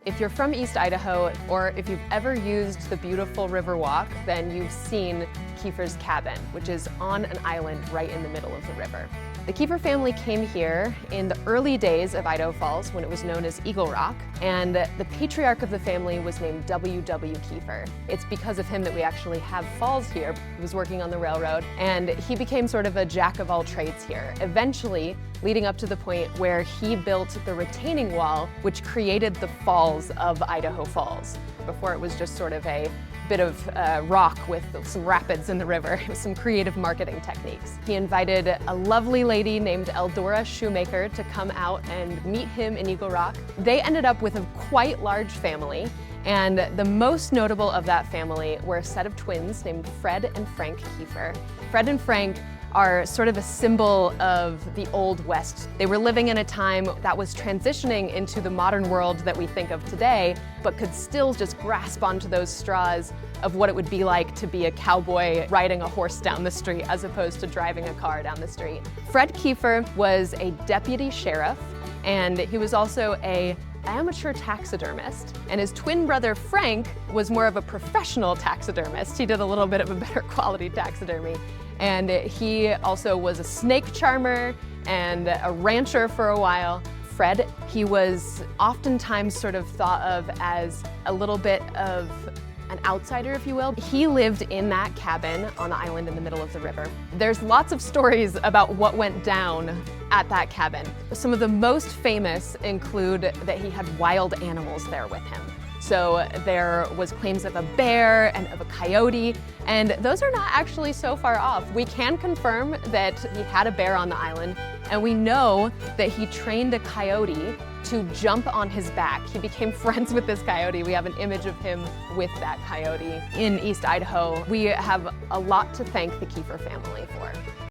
If you're from East Idaho, or if you've ever used the beautiful river walk, then you've seen Keefer's cabin, which is on an island right in the middle of the river. The Keefer family came here in the early days of Idaho Falls when it was known as Eagle Rock, and the patriarch of the family was named W.W. Keefer. It's because of him that we actually have falls here. He was working on the railroad, and he became sort of a jack of all trades here, eventually leading up to the point where he built the retaining wall, which created the falls of Idaho Falls. Before it was just sort of a bit of rock with some rapids in the river, with some creative marketing techniques. He invited a lovely lady named Eldora Shoemaker to come out and meet him in Eagle Rock. They ended up with a quite large family, and the most notable of that family were a set of twins named Fred and Frank Keefer. Fred and Frank are sort of a symbol of the Old West. They were living in a time that was transitioning into the modern world that we think of today, but could still just grasp onto those straws of what it would be like to be a cowboy riding a horse down the street as opposed to driving a car down the street. Fred Keefer was a deputy sheriff, and he was also an amateur taxidermist, and his twin brother Frank was more of a professional taxidermist. He did a little bit of a better quality taxidermy. And he also was a snake charmer and a rancher for a while. Fred, he was oftentimes sort of thought of as a little bit of an outsider, if you will. He lived in that cabin on the island in the middle of the river. There's lots of stories about what went down at that cabin. Some of the most famous include that he had wild animals there with him. So there was claims of a bear and of a coyote, and those are not actually so far off. We can confirm that he had a bear on the island, and we know that he trained a coyote to jump on his back. He became friends with this coyote. We have an image of him with that coyote in East Idaho. We have a lot to thank the Keefer family for.